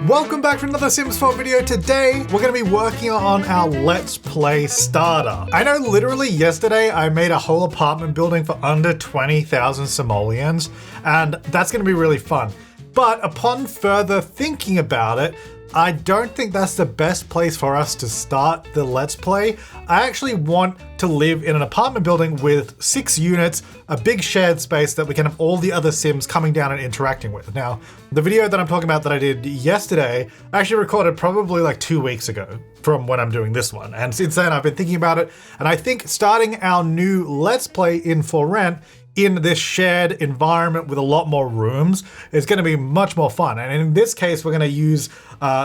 Welcome back to another Sims 4 video. Today, we're going to be working on our Let's Play starter. I know literally yesterday I made a whole apartment building for under 20,000 simoleons, and that's going to be really fun. But upon further thinking about it, I don't think that's the best place for us to start the Let's Play. I actually want to live in an apartment building with 6 units, a big shared space that we can have all the other Sims coming down and interacting with. Now, the video that I'm talking about that I did yesterday, I actually recorded probably like 2 weeks ago from when I'm doing this one. And since then I've been thinking about it, and I think starting our new Let's Play in For Rent in this shared environment with a lot more rooms is going to be much more fun. And in this case, we're going to use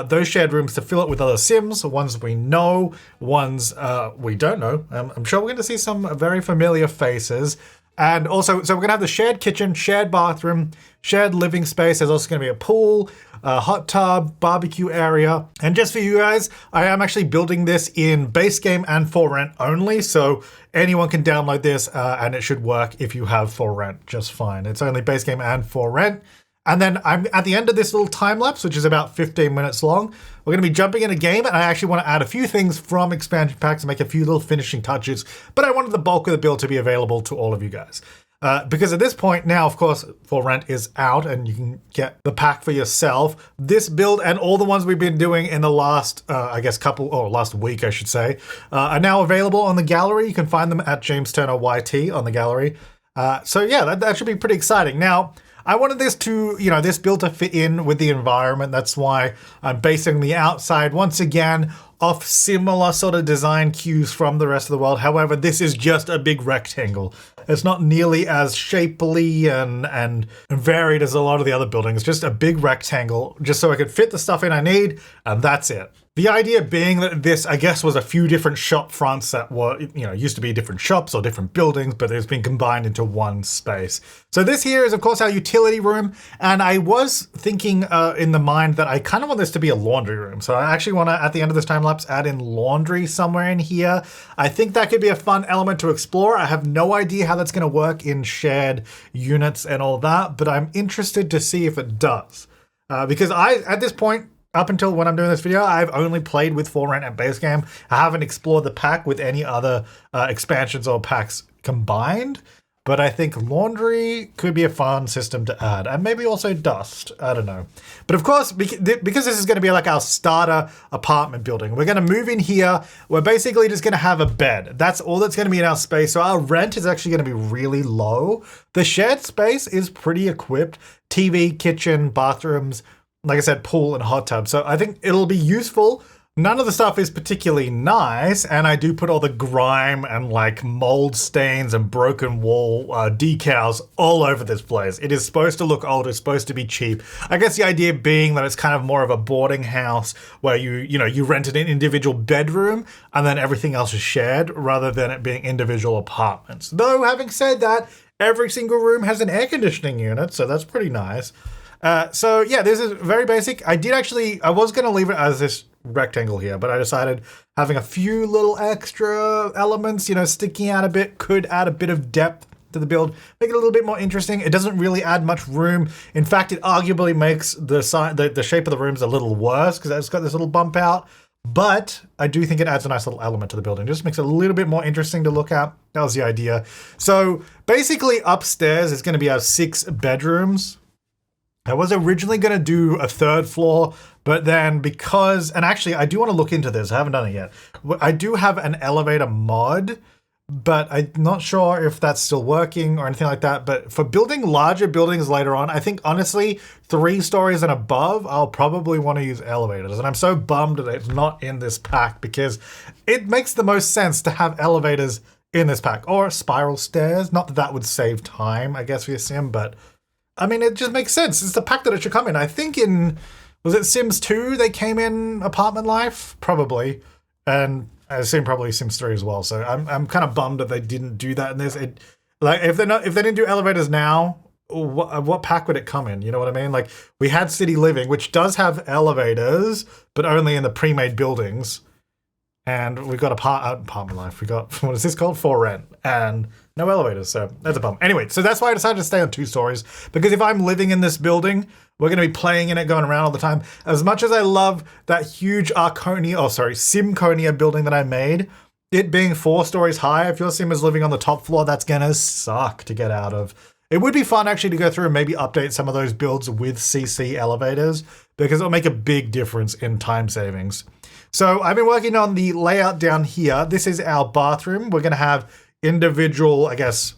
those shared rooms to fill it with other Sims, ones we know, ones we don't know. I'm sure we're going to see some very familiar faces. And also, so we're going to have the shared kitchen, shared bathroom, shared living space. There's also going to be a pool, a hot tub, barbecue area. And just for you guys, I am actually building this in base game and For Rent only. So anyone can download this and it should work if you have For Rent just fine. It's only base game and For Rent. And then I'm at the end of this little time lapse, which is about 15 minutes long. We're going to be jumping in a game, and I actually want to add a few things from expansion packs and make a few little finishing touches. But I wanted the bulk of the build to be available to all of you guys. Because at this point now, of course, For Rent is out and you can get the pack for yourself. This build and all the ones we've been doing in the last, last week, I should say, are now available on the gallery. You can find them at James Turner YT on the gallery. So yeah, that should be pretty exciting. Now, I wanted this to, this build to fit in with the environment. That's why I'm basing the outside, once again, off similar sort of design cues from the rest of the world. However, this is just a big rectangle. It's not nearly as shapely and varied as a lot of the other buildings. Just a big rectangle, just so I could fit the stuff in I need, and that's it. The idea being that this, I guess, was a few different shop fronts that were, used to be different shops or different buildings, but it's been combined into one space. So this here is, of course, our utility room. And I was thinking in the mind that I kind of want this to be a laundry room. So I actually want to, at the end of this time lapse, add in laundry somewhere in here. I think that could be a fun element to explore. I have no idea how that's going to work in shared units and all that, but I'm interested to see if it does. Because at this point, up until when I'm doing this video, I've only played with For Rent and base game. I haven't explored the pack with any other expansions or packs combined, but I think laundry could be a fun system to add, and maybe also dust. I don't know. But of course, because this is going to be like our starter apartment building, we're going to move in here. We're basically just going to have a bed. That's all that's going to be in our space. So our rent is actually going to be really low. The shared space is pretty equipped. TV, kitchen, bathrooms, like I said, pool and hot tub. So I think it'll be useful. None of the stuff is particularly nice, and I do put all the grime and like mold stains and broken wall decals all over this place. It is supposed to look old. It's supposed to be cheap. I guess the idea being that it's kind of more of a boarding house where you rented an individual bedroom and then everything else is shared rather than it being individual apartments. Though having said that, every single room has an air conditioning unit, so that's pretty nice. So yeah, this is very basic. I was going to leave it as this rectangle here, but I decided having a few little extra elements, sticking out a bit could add a bit of depth to the build, make it a little bit more interesting. It doesn't really add much room. In fact, it arguably makes the shape of the rooms a little worse because it's got this little bump out. But I do think it adds a nice little element to the building. Just makes it a little bit more interesting to look at. That was the idea. So basically upstairs is going to be our 6 bedrooms. I was originally going to do a 3rd floor, but then and actually I do want to look into this. I haven't done it yet. I do have an elevator mod, but I'm not sure if that's still working or anything like that. But for building larger buildings later on, I think honestly, 3 stories and above, I'll probably want to use elevators. And I'm so bummed that it's not in this pack because it makes the most sense to have elevators in this pack or spiral stairs. Not that that would save time, I guess, for your sim, but I mean, it just makes sense. It's the pack that it should come in. I think was it Sims 2 they came in apartment life? Probably. And I assume probably Sims 3 as well. So I'm kind of bummed that they didn't do that in this. If they didn't do elevators now, what pack would it come in? You know what I mean? Like we had City Living, which does have elevators, but only in the pre-made buildings. And we got apartment life. We got, what is this called? For Rent. And no elevators, so that's a bummer. Anyway, so that's why I decided to stay on 2 stories, because if I'm living in this building, We're going to be playing in it, going around all the time. As much as I love that huge Simconia building that I made, it being 4 stories high, if your sim is living on the top floor, that's going to suck to get out of. It would be fun actually to go through and maybe update some of those builds with CC elevators, because it'll make a big difference in time savings. So I've been working on the layout down here. This is our bathroom. We're going to have individual, I guess,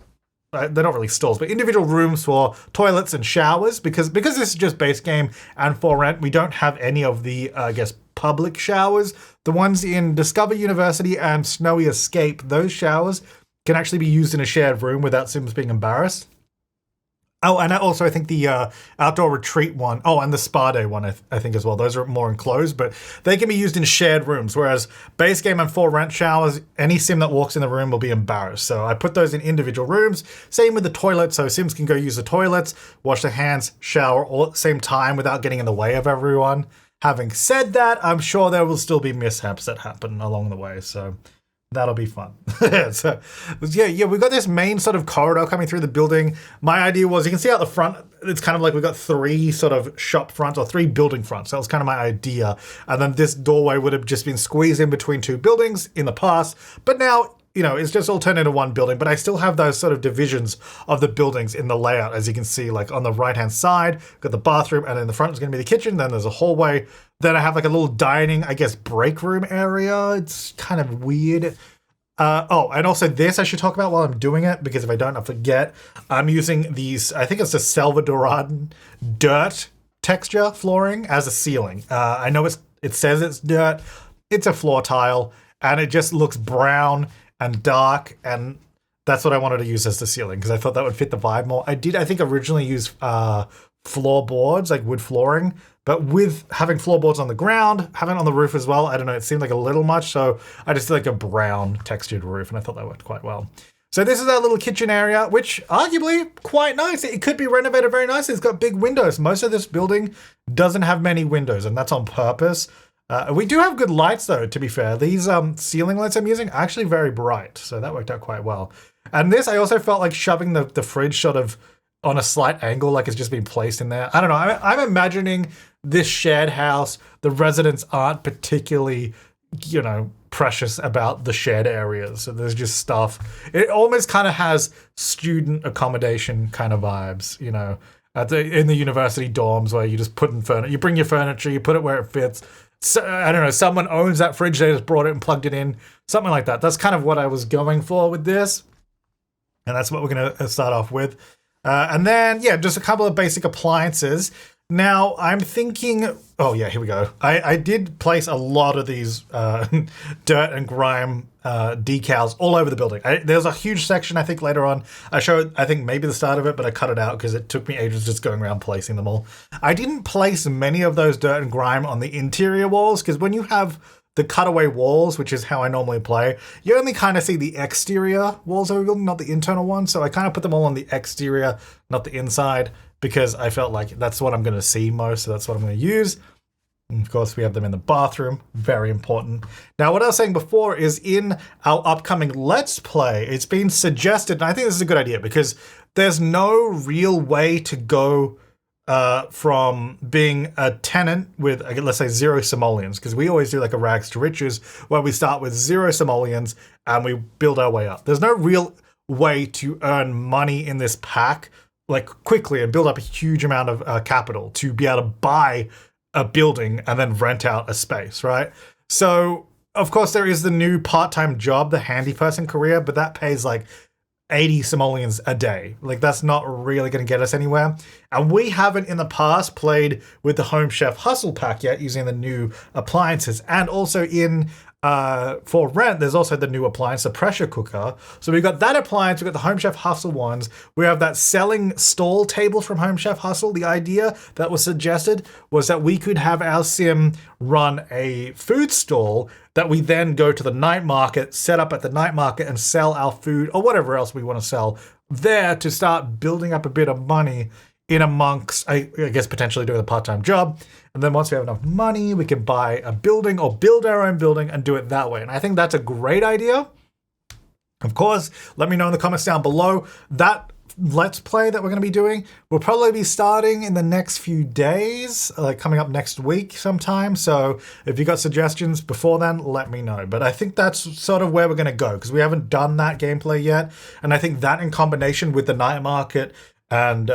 they're not really stalls, but individual rooms for toilets and showers, because this is just base game and for rent, we don't have any of the, I guess, public showers. The ones in Discover University and Snowy Escape, those showers can actually be used in a shared room without Sims being embarrassed. Oh, and also I think the outdoor retreat one, and the spa day one, I think as well. Those are more enclosed, but they can be used in shared rooms, whereas base game and for rent showers, any sim that walks in the room will be embarrassed. So I put those in individual rooms. Same with the toilet, so sims can go use the toilets, wash their hands, shower all at the same time without getting in the way of everyone. Having said that, I'm sure there will still be mishaps that happen along the way, so that'll be fun. So, yeah, we've got this main sort of corridor coming through the building. My idea was, you can see out the front, it's kind of like we've got 3 sort of shop fronts or 3 building fronts. That was kind of my idea. And then this doorway would have just been squeezed in between 2 buildings in the past. But now, it's just all turned into one building, but I still have those sort of divisions of the buildings in the layout. As you can see, like on the right-hand side, got the bathroom, and in the front is going to be the kitchen. Then there's a hallway. Then I have like a little dining, I guess, break room area. It's kind of weird. And also this I should talk about while I'm doing it, because if I don't, I'll forget. I'm using these, I think it's a Salvadoran dirt texture flooring as a ceiling. I know it says it's dirt. It's a floor tile, and it just looks brown and dark, and that's what I wanted to use as the ceiling, because I thought that would fit the vibe more. I think originally use floorboards, like wood flooring, but with having floorboards on the ground, having it on the roof as well, I don't know, it seemed like a little much, so I just did like a brown textured roof, and I thought that worked quite well. So this is our little kitchen area, which arguably quite nice. It could be renovated very nicely. It's got big windows. Most of this building doesn't have many windows, and that's on purpose. We do have good lights though, to be fair. These ceiling lights I'm using are actually very bright, so that worked out quite well. And this, I also felt like shoving the fridge sort of on a slight angle, like it's just been placed in there. I don't know, I'm imagining this shared house, the residents aren't particularly, precious about the shared areas. So there's just stuff. It almost kind of has student accommodation kind of vibes, in the university dorms where you just put in furniture, you bring your furniture, you put it where it fits. So, I don't know, someone owns that fridge, they just brought it and plugged it in, something like that. That's kind of what I was going for with this. And that's what we're going to start off with. And then, just a couple of basic appliances. Now, I'm thinking, here we go. I did place a lot of these dirt and grime decals all over the building. There's a huge section, I think, later on. I showed, I think, maybe the start of it, but I cut it out because it took me ages just going around placing them all. I didn't place many of those dirt and grime on the interior walls, because when you have the cutaway walls, which is how I normally play, you only kind of see the exterior walls of a building, not the internal ones. So I kind of put them all on the exterior, not the inside, because I felt like that's what I'm going to see most, so that's what I'm going to use. And of course, we have them in the bathroom, very important. Now, what I was saying before is in our upcoming Let's Play, it's been suggested, and I think this is a good idea, because there's no real way to go from being a tenant with, let's say, 0 simoleons, because we always do like a rags to riches, where we start with 0 simoleons and we build our way up. There's no real way to earn money in this pack like quickly and build up a huge amount of capital to be able to buy a building and then rent out a space, right? So, of course, there is the new part-time job, the handy person career, but that pays like 80 simoleons a day. Like, that's not really going to get us anywhere. And we haven't in the past played with the Home Chef Hustle pack yet using the new appliances. And also in for rent, there's also the new appliance, the pressure cooker. So we've got that appliance, we've got the Home Chef Hustle ones. We have that selling stall table from Home Chef Hustle. The idea that was suggested was that we could have our sim run a food stall that we then go to the night market, set up at the night market and sell our food or whatever else we want to sell there to start building up a bit of money in amongst, I guess, potentially doing a part-time job. And then once we have enough money, we can buy a building or build our own building and do it that way. And I think that's a great idea. Of course, let me know in the comments down below. That Let's Play that we're going to be doing will probably be starting in the next few days, like coming up next week sometime. So if you got suggestions before then, let me know. But I think that's sort of where we're going to go because we haven't done that gameplay yet. And I think that in combination with the night market and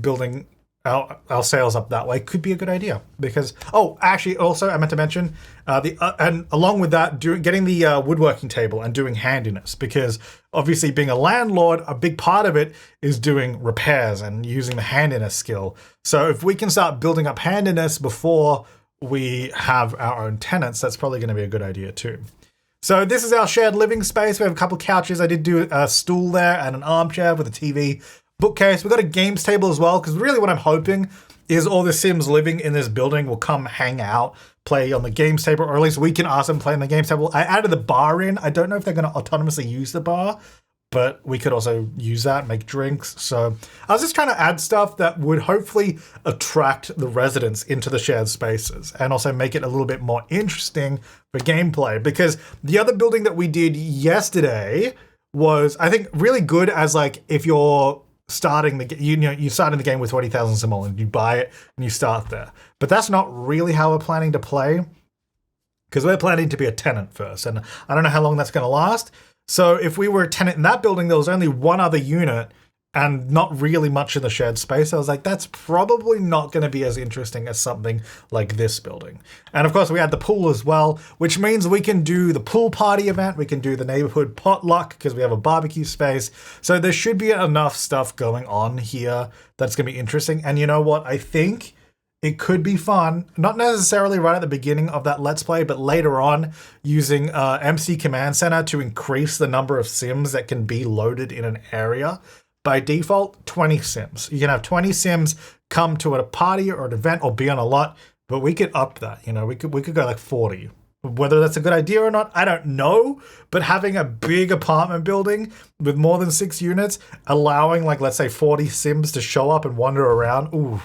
building our sales up that way could be a good idea because actually also I meant to mention and along with that getting the woodworking table and doing handiness because obviously being a landlord a big part of it is doing repairs and using the handiness skill. So if we can start building up handiness before we have our own tenants, that's probably going to be a good idea too. So this is our shared living space. We have a couple couches. I did do a stool there and an armchair with a TV. Bookcase. We've got a games table as well because really what I'm hoping is all the Sims living in this building will come hang out, play on the games table, or at least we can ask them to play on the games table. I added the bar in. I don't know if they're going to autonomously use the bar, but we could also use that, make drinks. So I was just trying to add stuff that would hopefully attract the residents into the shared spaces and also make it a little bit more interesting for gameplay because the other building that we did yesterday was, I think, really good as like if you're starting the you start in the game with 20,000 simoleons, you buy it and you start there. But that's not really how we're planning to play because we're planning to be a tenant first, and I don't know how long that's going to last. So if we were a tenant in that building, there was only one other unit and not really much in the shared space. I was like, that's probably not going to be as interesting as something like this building. And of course, we had the pool as well, which means we can do the pool party event. We can do the neighborhood potluck because we have a barbecue space. So there should be enough stuff going on here that's going to be interesting. And you know what? I think it could be fun, not necessarily right at the beginning of that Let's Play, but later on using MC Command Center to increase the number of Sims that can be loaded in an area. By default, 20 Sims. You can have 20 Sims come to a party or an event or be on a lot, but we could up that. We could go like 40. Whether that's a good idea or not, I don't know. But having a big apartment building with more than 6 units, allowing like, let's say 40 Sims to show up and wander around, ooh.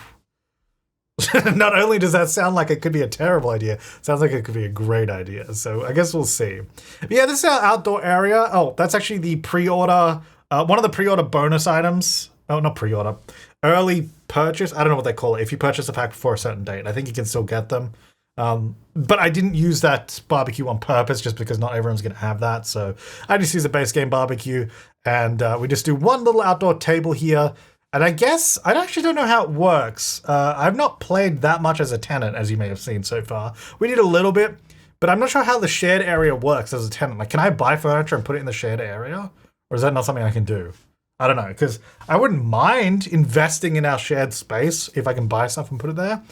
Not only does that sound like it could be a terrible idea, it sounds like it could be a great idea. So I guess we'll see. But yeah, this is our outdoor area. Oh, that's actually the pre-order. One of the pre-order bonus items. Oh, not pre-order. Early purchase. I don't know what they call it. If you purchase a pack before a certain date, I think you can still get them. But I didn't use that barbecue on purpose just because not everyone's going to have that. So I just use a base game barbecue. And we just do one little outdoor table here. And I guess, I actually don't know how it works. I've not played that much as a tenant, as you may have seen so far. We did a little bit, but I'm not sure how the shared area works as a tenant. Like, can I buy furniture and put it in the shared area? Or is that not something I can do? I don't know, because I wouldn't mind investing in our shared space if I can buy stuff and put it there.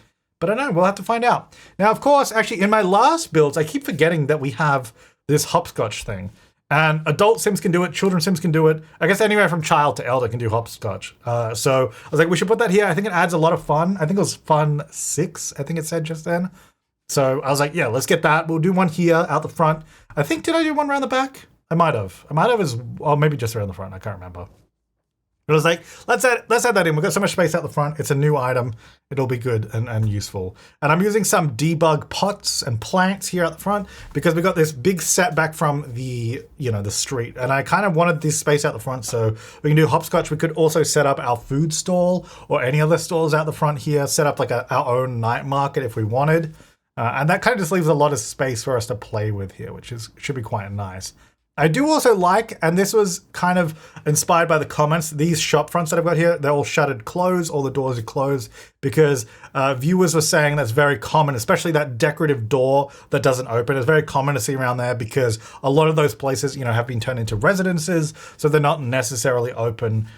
But I don't know, we'll have to find out. Now, of course, actually, in my last builds, I keep forgetting that we have this hopscotch thing. And adult Sims can do it, children Sims can do it. I guess anywhere from child to elder can do hopscotch. So I was like, we should put that here. I think it adds a lot of fun. I think it was fun 6, I think it said just then. So I was like, yeah, let's get that. We'll do one here out the front. I think, did I do one around the back? I might have or maybe just around the front. I can't remember. But I was like, let's add that in. We've got so much space out the front. It's a new item. It'll be good and useful. And I'm using some debug pots and plants here at the front because we got this big setback from the street. And I kind of wanted this space out the front so we can do hopscotch. We could also set up our food stall or any other stalls out the front here, set up like our own night market if we wanted. And that kind of just leaves a lot of space for us to play with here, which should be quite nice. I do also like, and this was kind of inspired by the comments, these shop fronts that I've got here, they're all shuttered closed, all the doors are closed, because viewers were saying that's very common, especially that decorative door that doesn't open. It's very common to see around there because a lot of those places, have been turned into residences, so they're not necessarily open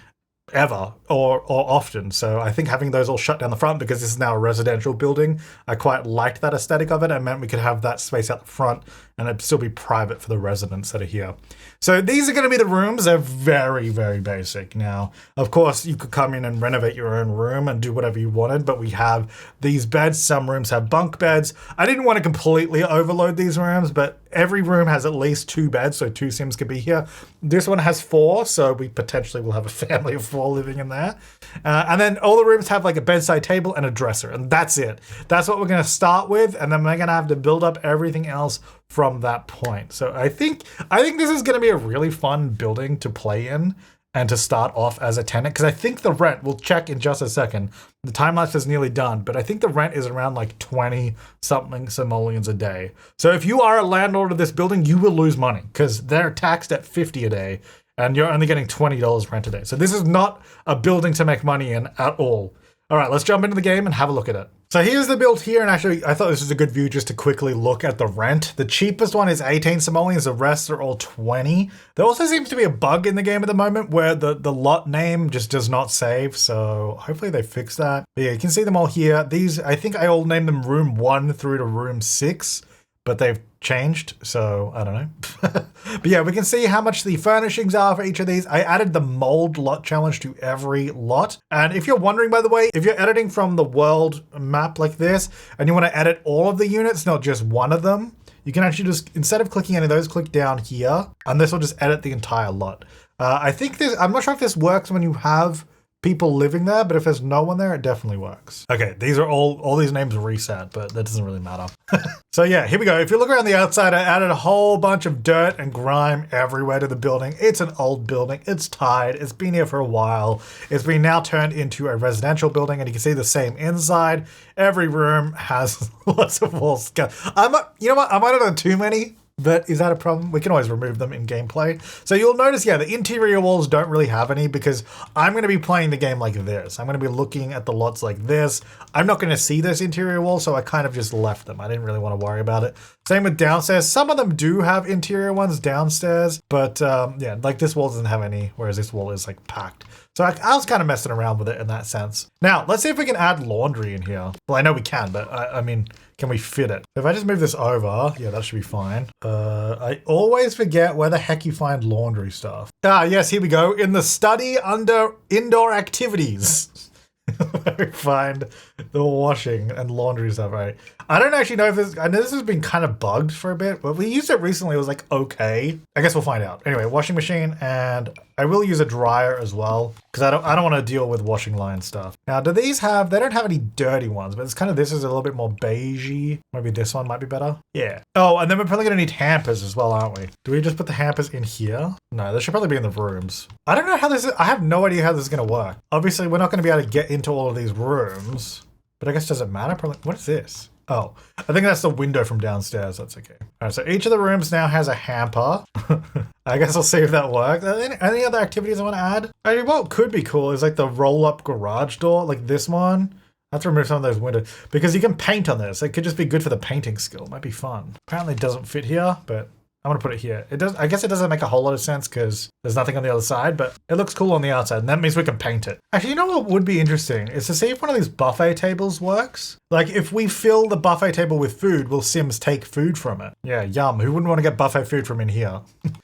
ever or often. So I think having those all shut down the front because this is now a residential building, I quite liked that aesthetic of it. It meant we could have that space out the front and it'd still be private for the residents that are here. So these are going to be the rooms. They're very, very basic. Now, of course, you could come in and renovate your own room and do whatever you wanted, but we have these beds. Some rooms have bunk beds. I didn't want to completely overload these rooms, but every room has at least 2 beds, so 2 Sims could be here. This one has 4, so we potentially will have a family of 4 living in there. And then all the rooms have like a bedside table and a dresser, and that's it. That's what we're going to start with, and then we're going to have to build up everything else from that point. So I think this is going to be a really fun building to play in. and to start off as a tenant. Because I think the rent, we'll check in just a second. The time lapse is nearly done, but I think the rent is around like 20 something simoleons a day. So if you are a landlord of this building, you will lose money because they're taxed at 50 a day and you're only getting $20 rent a day. So this is not a building to make money in at all. All right, let's jump into the game and have a look at it. So here's the build here, and actually I thought this was a good view just to quickly look at the rent. The cheapest one is 18 simoleons, the rest are all 20. There also seems to be a bug in the game at the moment where the lot name just does not save, so hopefully they fix that. But yeah, you can see them all here. These, I think I all named them room 1 through to room 6, but they've changed, so I don't know. But yeah, we can see how much the furnishings are for each of these. I added the mold lot challenge to every lot. And if you're wondering, by the way, if you're editing from the world map like this and you want to edit all of the units, not just one of them, you can actually just, instead of clicking any of those, click down here and this will just edit the entire lot. I think this, I'm not sure if this works when you have people living there, but if there's no one there, it definitely works. Okay, these are all these names are reset, but that doesn't really matter. So yeah, here we go. If you look around the outside, I added a whole bunch of dirt and grime everywhere to the building. It's an old building. It's tired. It's been here for a while. It's been now turned into a residential building, and you can see the same inside. Every room has lots of walls. You know what? I might have done too many. But is that a problem? We can always remove them in gameplay. So you'll notice, yeah, the interior walls don't really have any because I'm going to be playing the game like this. I'm going to be looking at the lots like this. I'm not going to see this interior wall, so I kind of just left them. I didn't really want to worry about it. Same with downstairs. Some of them do have interior ones downstairs, but yeah, like this wall doesn't have any, whereas this wall is like packed. So I was kind of messing around with it in that sense. Now, let's see if we can add laundry in here. Well, I know we can, but I mean, can we fit it? If I just move this over, yeah, that should be fine. I always forget where the heck you find laundry stuff. Ah, yes, here we go. In the study under indoor activities. We find the washing and laundry stuff, right? I don't actually know if this, I know this has been kind of bugged for a bit, but we used it recently. It was like, okay. I guess we'll find out. Anyway, washing machine, and I will use a dryer as well because I don't want to deal with washing line stuff. Now, do these have, they don't have any dirty ones, but it's kind of, this is a little bit more beigey. Maybe this one might be better. Yeah. Oh, and then we're probably going to need hampers as well, aren't we? Do we just put the hampers in here? No, they should probably be in the rooms. I don't know how this is, I have no idea how this is going to work. Obviously, we're not going to be able to get into all of these rooms, but I guess does it matter? Probably, what is this? Oh, I think that's the window from downstairs. That's okay. All right, so each of the rooms now has a hamper. I guess I'll see if that works. Any other activities I want to add? I mean, what could be cool is like the roll-up garage door, like this one. I have to remove some of those windows because you can paint on this. It could just be good for the painting skill. It might be fun. Apparently it doesn't fit here, but I'm gonna put it here. It does. I guess it doesn't make a whole lot of sense because there's nothing on the other side, but it looks cool on the outside, and that means we can paint it. Actually, you know what would be interesting is to see if one of these buffet tables works. Like if we fill the buffet table with food, will Sims take food from it? Yeah, yum. Who wouldn't want to get buffet food from in here?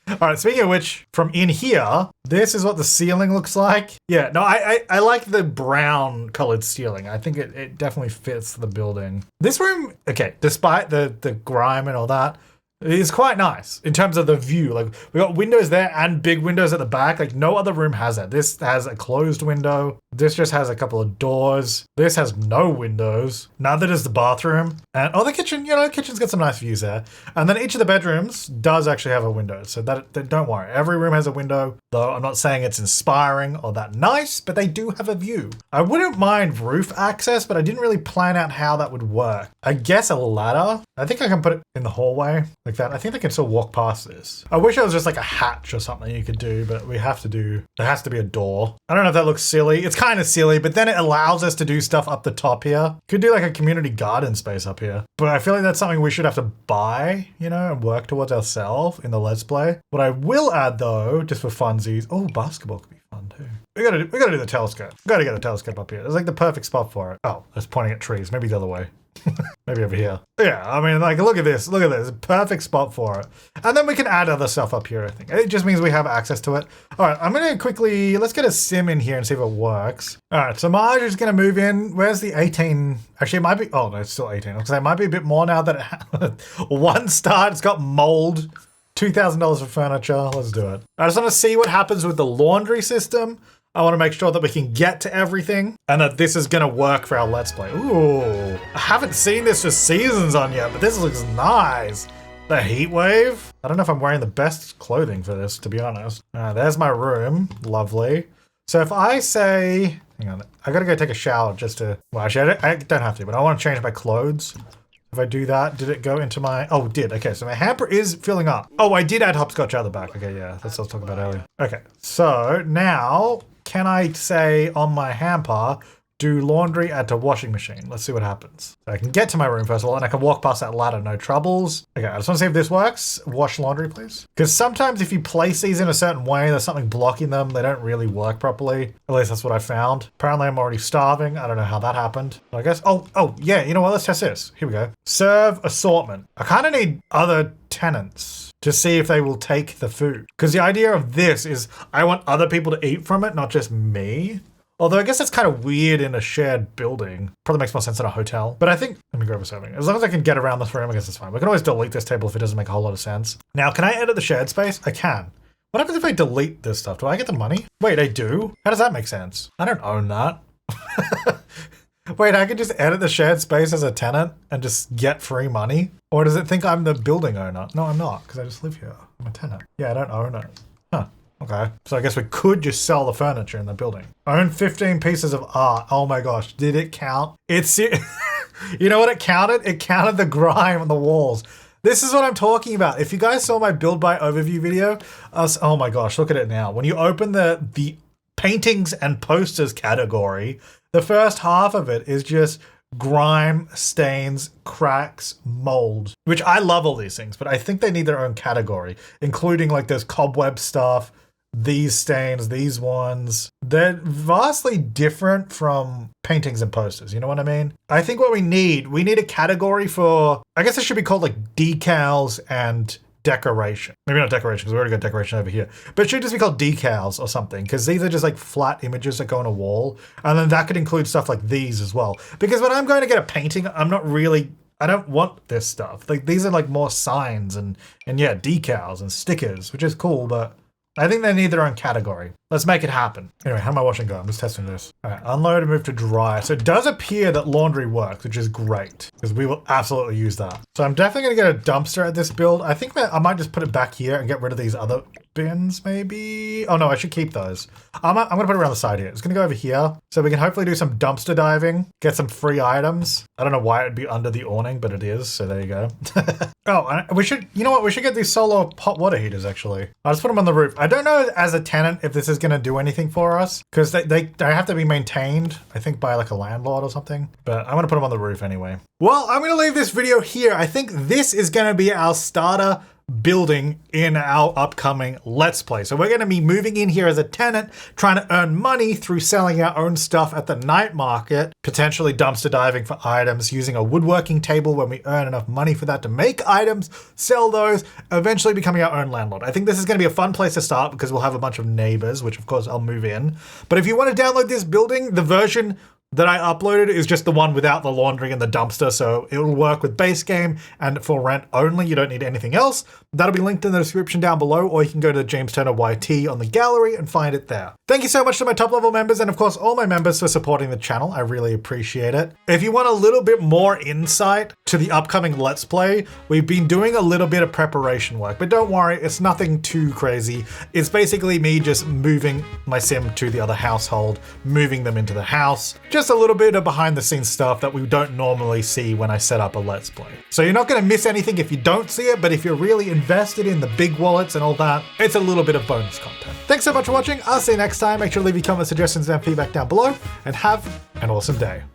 All right, speaking of which, from in here, this is what the ceiling looks like. Yeah, no, I like the brown colored ceiling. I think it definitely fits the building. This room, okay, despite the grime and all that, it's quite nice in terms of the view. Like we got windows there and big windows at the back. Like no other room has that. This has a closed window. This just has a couple of doors. This has no windows. Neither does the bathroom. And oh, the kitchen, you know, the kitchen's got some nice views there. And then each of the bedrooms does actually have a window. So that don't worry. Every room has a window, though I'm not saying it's inspiring or that nice, but they do have a view. I wouldn't mind roof access, but I didn't really plan out how that would work. I guess a ladder. I think I can put it in the hallway like that. I think they can still walk past this. I wish it was just like a hatch or something you could do, but we have to do, there has to be a door. I don't know if that looks silly. It's kind of silly, but then it allows us to do stuff up the top here. Could do like a community garden space up here, but I feel like that's something we should have to buy, you know, and work towards ourselves in the Let's Play. What I will add though, just for funsies, oh, basketball could be fun too. We gotta do the telescope. We gotta get a telescope up here. It's like the perfect spot for it. Oh, it's pointing at trees. Maybe the other way. Maybe over here. Yeah, I mean, like, look at this. Look at this. Perfect spot for it. And then we can add other stuff up here, I think. It just means we have access to it. All right, I'm going to quickly, let's get a sim in here and see if it works. All right, so Marge is going to move in. Where's the 18? Actually, it might be, oh, no, it's still 18. Because it might be a bit more now that it had one star. It's got mold. $2,000 for furniture. Let's do it. I just want to see what happens with the laundry system. I want to make sure that we can get to everything and that this is going to work for our Let's Play. Ooh, I haven't seen this for seasons on yet, but this looks nice. The heat wave? I don't know if I'm wearing the best clothing for this, to be honest. There's my room. Lovely. So if I say, hang on, I gotta go take a shower just to, well, actually, I don't have to, but I want to change my clothes. If I do that, did it go into my, oh, it did. Okay, so my hamper is filling up. Oh, I did add hopscotch out the back. Okay, yeah, that's what I was talking about earlier. Okay, so now, can I say on my hamper, do laundry, add to washing machine? Let's see what happens. So I can get to my room first of all, and I can walk past that ladder, no troubles. Okay, I just want to see if this works. Wash laundry, please. Because sometimes if you place these in a certain way, there's something blocking them. They don't really work properly. At least that's what I found. Apparently I'm already starving. I don't know how that happened. But I guess, oh, yeah, you know what? Let's test this. Here we go. Serve assortment. I kind of need other tenants to see if they will take the food. Because the idea of this is I want other people to eat from it, not just me. Although I guess that's kind of weird in a shared building. Probably makes more sense in a hotel. But I think, let me grab a serving. As long as I can get around this room, I guess it's fine. We can always delete this table if it doesn't make a whole lot of sense. Now, can I edit the shared space? I can. What happens if I delete this stuff? Do I get the money? Wait, I do? How does that make sense? I don't own that. Wait, I could just edit the shared space as a tenant and just get free money? Or does it think I'm the building owner? No, I'm not, because I just live here. I'm a tenant. Yeah, I don't own it. Huh. Okay, so I guess we could just sell the furniture in the building. Own 15 pieces of art. Oh my gosh, did it count? It's, you know what it counted? It counted the grime on the walls. This is what I'm talking about. If you guys saw my build by overview video, oh my gosh, look at it now. When you open the paintings and posters category, the first half of it is just grime, stains, cracks, mold, which I love all these things, but I think they need their own category, including like there's cobweb stuff, these stains, these ones. They're vastly different from paintings and posters, you know what I mean? I think what we need a category for, I guess it should be called like decals and decoration. Maybe not decoration, because we already got decoration over here. But it should just be called decals or something, because these are just like flat images that go on a wall. And then that could include stuff like these as well. Because when I'm going to get a painting, I don't want this stuff. Like these are like more signs and yeah, decals and stickers, which is cool, but I think they need their own category. Let's make it happen. Anyway, how am I washing go? I'm just testing this. All right, unload and move to dry. So it does appear that laundry works, which is great, because we will absolutely use that. So I'm definitely gonna get a dumpster at this build. I think that I might just put it back here and get rid of these other bins, maybe. Oh no, I should keep those. I'm gonna put it around the side here. It's gonna go over here, so we can hopefully do some dumpster diving, get some free items. I don't know why it'd be under the awning, but it is, so there you go. Oh, we should, you know what? We should get these solar hot water heaters, actually. I'll just put them on the roof. I don't know as a tenant if this is gonna do anything for us, because they have to be maintained, I think, by like a landlord or something, but I'm gonna put them on the roof anyway. Well, I'm gonna leave this video here. I think this is gonna be our starter building in our upcoming Let's Play. So we're going to be moving in here as a tenant, trying to earn money through selling our own stuff at the night market, potentially dumpster diving for items, using a woodworking table when we earn enough money for that to make items, sell those, eventually becoming our own landlord. I think this is going to be a fun place to start because we'll have a bunch of neighbors, which of course I'll move in. But if you want to download this building, the version that I uploaded is just the one without the laundry and the dumpster, so it will work with base game and for rent only. You don't need anything else. That'll be linked in the description down below, or you can go to James Turner YT on the gallery and find it there. Thank you so much to my top level members and of course all my members for supporting the channel. I really appreciate it. If you want a little bit more insight to the upcoming Let's Play, we've been doing a little bit of preparation work, but don't worry, it's nothing too crazy. It's basically me just moving my sim to the other household, moving them into the house, just a little bit of behind the scenes stuff that we don't normally see when I set up a Let's Play. So you're not going to miss anything if you don't see it, but if you're really invested in the big wallets and all that, it's a little bit of bonus content. Thanks so much for watching. I'll see you next time. Make sure to leave your comments, suggestions, and feedback down below, and have an awesome day.